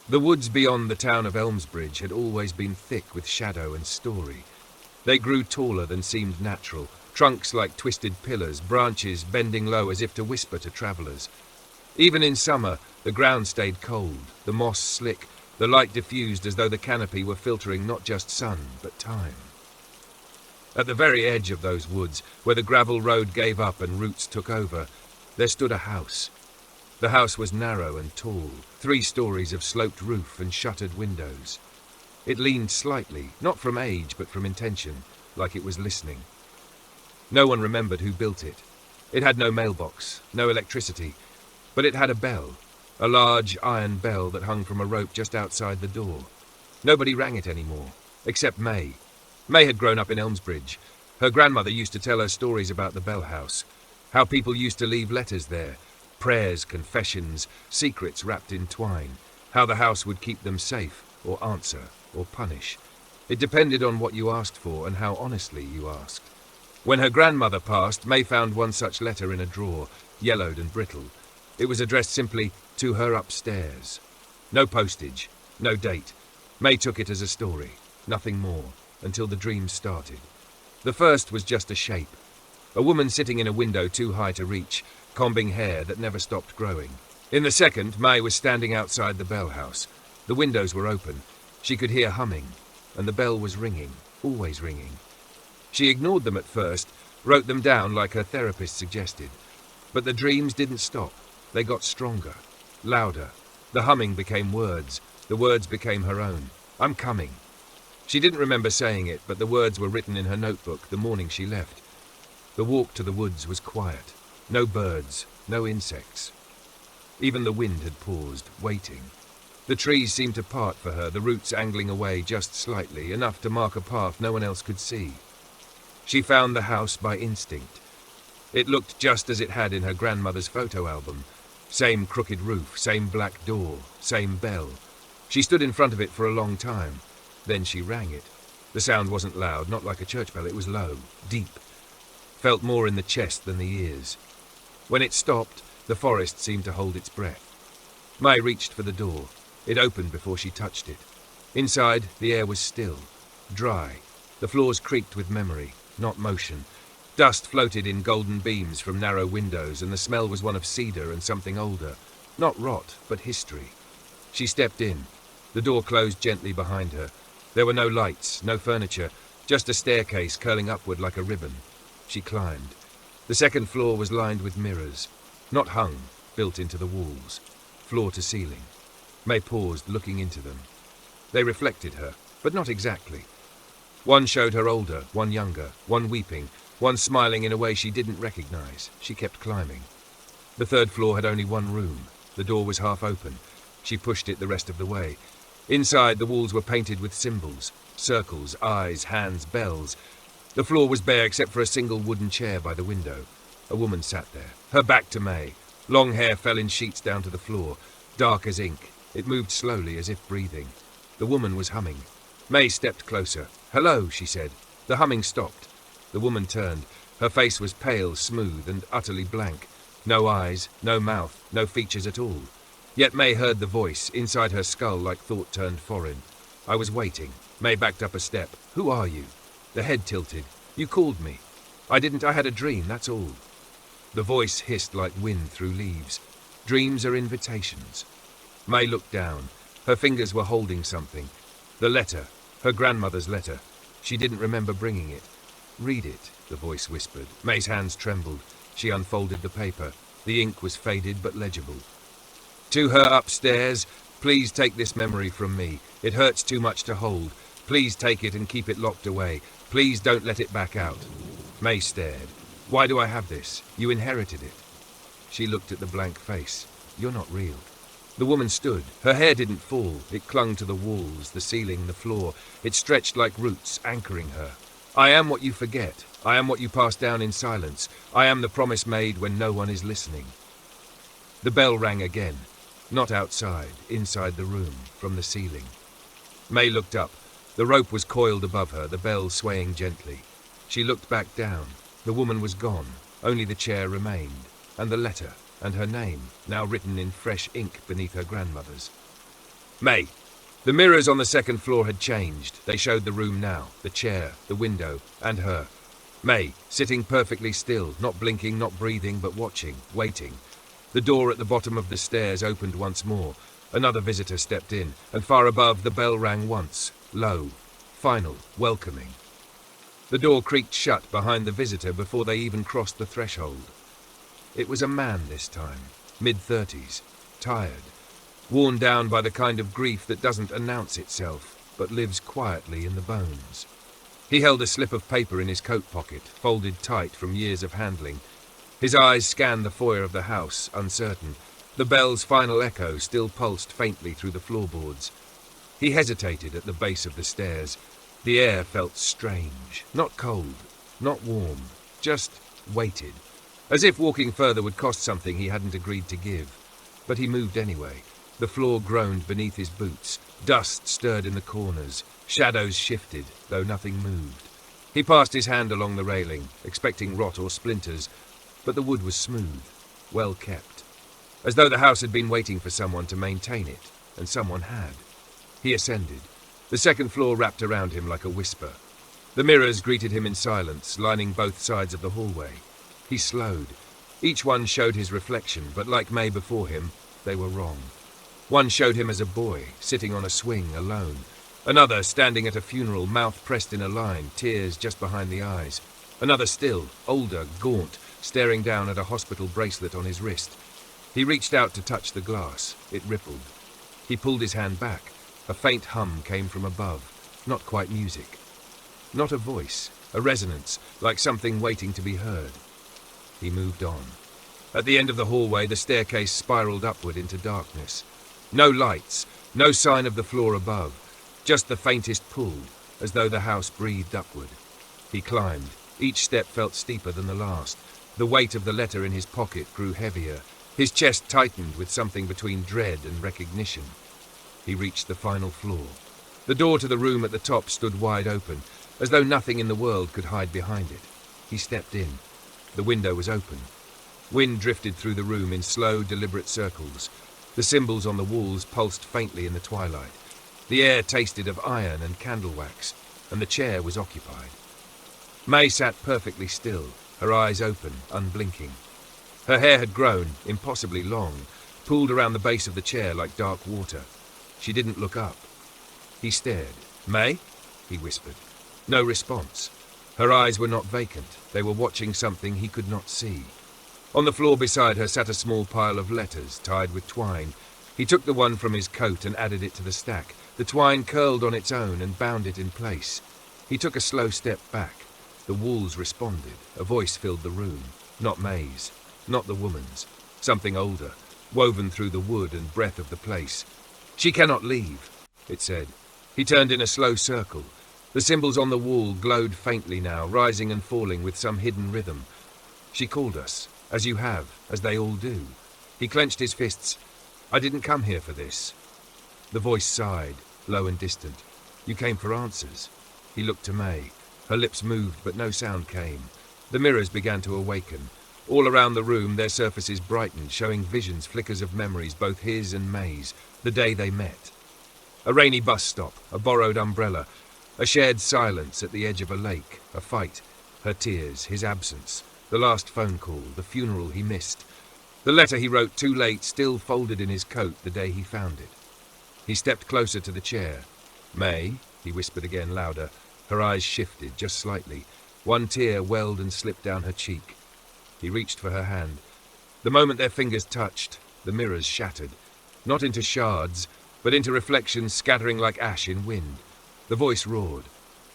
The woods beyond the town of Elmsbridge had always been thick with shadow and story. They grew taller than seemed natural, trunks like twisted pillars, branches bending low as if to whisper to travellers. Even in summer, the ground stayed cold, the moss slick, the light diffused as though the canopy were filtering not just sun, but time. At the very edge of those woods, where the gravel road gave up and roots took over, there stood a house. The house was narrow and tall, 3 stories of sloped roof and shuttered windows. It leaned slightly, not from age but from intention, like it was listening. No one remembered who built it. It had no mailbox, no electricity, but it had a bell, a large iron bell that hung from a rope just outside the door. Nobody rang it anymore, except May. May had grown up in Elmsbridge. Her grandmother used to tell her stories about the bell house, how people used to leave letters there, prayers, confessions, secrets wrapped in twine, how the house would keep them safe, or answer, or punish. It depended on what you asked for and how honestly you asked. When her grandmother passed, May found one such letter in a drawer, yellowed and brittle. It was addressed simply, "To her upstairs." No postage, no date. May took it as a story, nothing more, until the dream started. The first was just a shape. A woman sitting in a window too high to reach, combing hair that never stopped growing. In the second, May was standing outside the bell house. The windows were open. She could hear humming, and the bell was ringing, always ringing. She ignored them at first, wrote them down like her therapist suggested. But the dreams didn't stop. They got stronger, louder. The humming became words. The words became her own. "I'm coming." She didn't remember saying it, but the words were written in her notebook the morning she left. The walk to the woods was quiet. No birds, no insects. Even the wind had paused, waiting. The trees seemed to part for her, the roots angling away just slightly, enough to mark a path no one else could see. She found the house by instinct. It looked just as it had in her grandmother's photo album. Same crooked roof, same black door, same bell. She stood in front of it for a long time. Then she rang it. The sound wasn't loud, not like a church bell. It was low, deep. Felt more in the chest than the ears. When it stopped, the forest seemed to hold its breath. May reached for the door. It opened before she touched it. Inside, the air was still, dry. The floors creaked with memory, not motion. Dust floated in golden beams from narrow windows, and the smell was one of cedar and something older. Not rot, but history. She stepped in. The door closed gently behind her. There were no lights, no furniture, just a staircase curling upward like a ribbon. She climbed. The second floor was lined with mirrors, not hung, built into the walls, floor to ceiling. May paused, looking into them. They reflected her, but not exactly. One showed her older, one younger, one weeping, one smiling in a way she didn't recognize. She kept climbing. The third floor had only one room. The door was half open. She pushed it the rest of the way. Inside, the walls were painted with symbols, circles, eyes, hands, bells. The floor was bare except for a single wooden chair by the window. A woman sat there, her back to May. Long hair fell in sheets down to the floor, dark as ink. It moved slowly, as if breathing. The woman was humming. May stepped closer. "Hello," she said. The humming stopped. The woman turned. Her face was pale, smooth, and utterly blank. No eyes, no mouth, no features at all. Yet May heard the voice, inside her skull like thought turned foreign. "I was waiting." May backed up a step. "Who are you?" The head tilted. "You called me." I had a dream, that's all." The voice hissed like wind through leaves. "Dreams are invitations." May looked down. Her fingers were holding something. The letter, her grandmother's letter. She didn't remember bringing it. "Read it," the voice whispered. May's hands trembled. She unfolded the paper. The ink was faded but legible. "To her upstairs, please take this memory from me. It hurts too much to hold. Please take it and keep it locked away. Please don't let it back out." May stared. "Why do I have this? You inherited it." She looked at the blank face. "You're not real." The woman stood. Her hair didn't fall. It clung to the walls, the ceiling, the floor. It stretched like roots, anchoring her. "I am what you forget. I am what you pass down in silence. I am the promise made when no one is listening." The bell rang again. Not outside, inside the room, from the ceiling. May looked up. The rope was coiled above her, the bell swaying gently. She looked back down. The woman was gone. Only the chair remained. And the letter, and her name, now written in fresh ink beneath her grandmother's. May. The mirrors on the second floor had changed. They showed the room now, the chair, the window, and her. May, sitting perfectly still, not blinking, not breathing, but watching, waiting. The door at the bottom of the stairs opened once more. Another visitor stepped in, and far above the bell rang once, low, final, welcoming. The door creaked shut behind the visitor before they even crossed the threshold. It was a man this time, mid-30s, tired, worn down by the kind of grief that doesn't announce itself, but lives quietly in the bones. He held a slip of paper in his coat pocket, folded tight from years of handling. His eyes scanned the foyer of the house, uncertain. The bell's final echo still pulsed faintly through the floorboards. He hesitated at the base of the stairs. The air felt strange, not cold, not warm, just weighted, as if walking further would cost something he hadn't agreed to give. But he moved anyway. The floor groaned beneath his boots. Dust stirred in the corners. Shadows shifted, though nothing moved. He passed his hand along the railing, expecting rot or splinters, but the wood was smooth, well kept, as though the house had been waiting for someone to maintain it, and someone had. He ascended. The second floor wrapped around him like a whisper. The mirrors greeted him in silence, lining both sides of the hallway. He slowed. Each one showed his reflection, but like May before him, they were wrong. One showed him as a boy, sitting on a swing, alone. Another standing at a funeral, mouth pressed in a line, tears just behind the eyes. Another still, older, gaunt, staring down at a hospital bracelet on his wrist. He reached out to touch the glass. It rippled. He pulled his hand back. A faint hum came from above. Not quite music. Not a voice. A resonance, like something waiting to be heard. He moved on. At the end of the hallway, the staircase spiraled upward into darkness. No lights, no sign of the floor above, just the faintest pull, as though the house breathed upward. He climbed. Each step felt steeper than the last. The weight of the letter in his pocket grew heavier. His chest tightened with something between dread and recognition. He reached the final floor. The door to the room at the top stood wide open, as though nothing in the world could hide behind it. He stepped in. The window was open. Wind drifted through the room in slow, deliberate circles. The symbols on the walls pulsed faintly in the twilight. The air tasted of iron and candle wax, and the chair was occupied. May sat perfectly still, her eyes open, unblinking. Her hair had grown, impossibly long, pooled around the base of the chair like dark water. She didn't look up. He stared. "May?" he whispered. No response. Her eyes were not vacant. They were watching something he could not see. On the floor beside her sat a small pile of letters tied with twine. He took the one from his coat and added it to the stack. The twine curled on its own and bound it in place. He took a slow step back. The walls responded. A voice filled the room. Not May's. Not the woman's. Something older, woven through the wood and breath of the place. "She cannot leave," it said. He turned in a slow circle. The symbols on the wall glowed faintly now, rising and falling with some hidden rhythm. "She called us, as you have, as they all do." He clenched his fists. "I didn't come here for this." The voice sighed, low and distant. "You came for answers." He looked to May. Her lips moved, but no sound came. The mirrors began to awaken. All around the room, their surfaces brightened, showing visions, flickers of memories, both his and May's, the day they met. A rainy bus stop, a borrowed umbrella, a shared silence at the edge of a lake, a fight, her tears, his absence, the last phone call, the funeral he missed, the letter he wrote too late, still folded in his coat the day he found it. He stepped closer to the chair. "May," he whispered again, louder. Her eyes shifted, just slightly. One tear welled and slipped down her cheek. He reached for her hand. The moment their fingers touched, the mirrors shattered, not into shards, but into reflections scattering like ash in wind. The voice roared.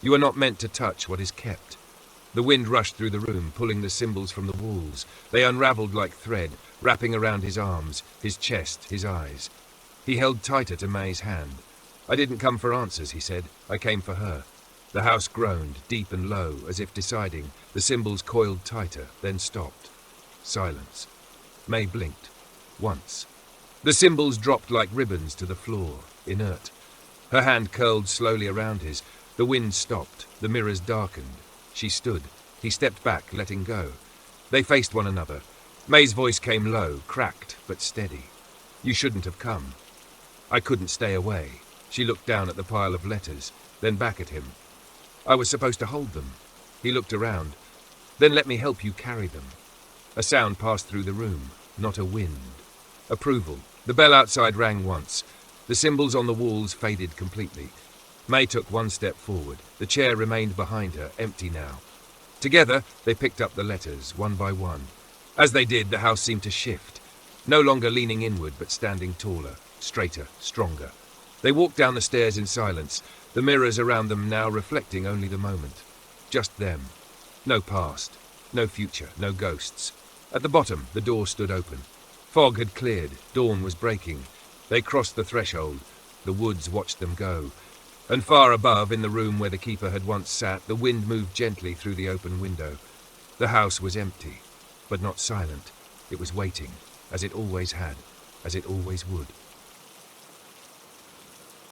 "You are not meant to touch what is kept." The wind rushed through the room, pulling the symbols from the walls. They unraveled like thread, wrapping around his arms, his chest, his eyes. He held tighter to May's hand. "I didn't come for answers," he said. "I came for her." The house groaned, deep and low, as if deciding. The symbols coiled tighter, then stopped. Silence. May blinked. Once. The symbols dropped like ribbons to the floor, inert. Her hand curled slowly around his. The wind stopped. The mirrors darkened. She stood. He stepped back, letting go. They faced one another. May's voice came low, cracked, but steady. "You shouldn't have come." I couldn't stay away. She looked down at the pile of letters, then back at him. I was supposed to hold them. He looked around. Then let me help you carry them. A sound passed through the room, not a wind. Approval. The bell outside rang once. The symbols on the walls faded completely. May took one step forward. The chair remained behind her, empty now. Together, they picked up the letters, one by one. As they did, the house seemed to shift. No longer leaning inward, but standing taller, straighter, stronger. They walked down the stairs in silence, the mirrors around them now reflecting only the moment. Just them. No past, no future, no ghosts. At the bottom, the door stood open. Fog had cleared, dawn was breaking. They crossed the threshold. The woods watched them go. And far above, in the room where the keeper had once sat, the wind moved gently through the open window. The house was empty, but not silent. It was waiting, as it always had, as it always would.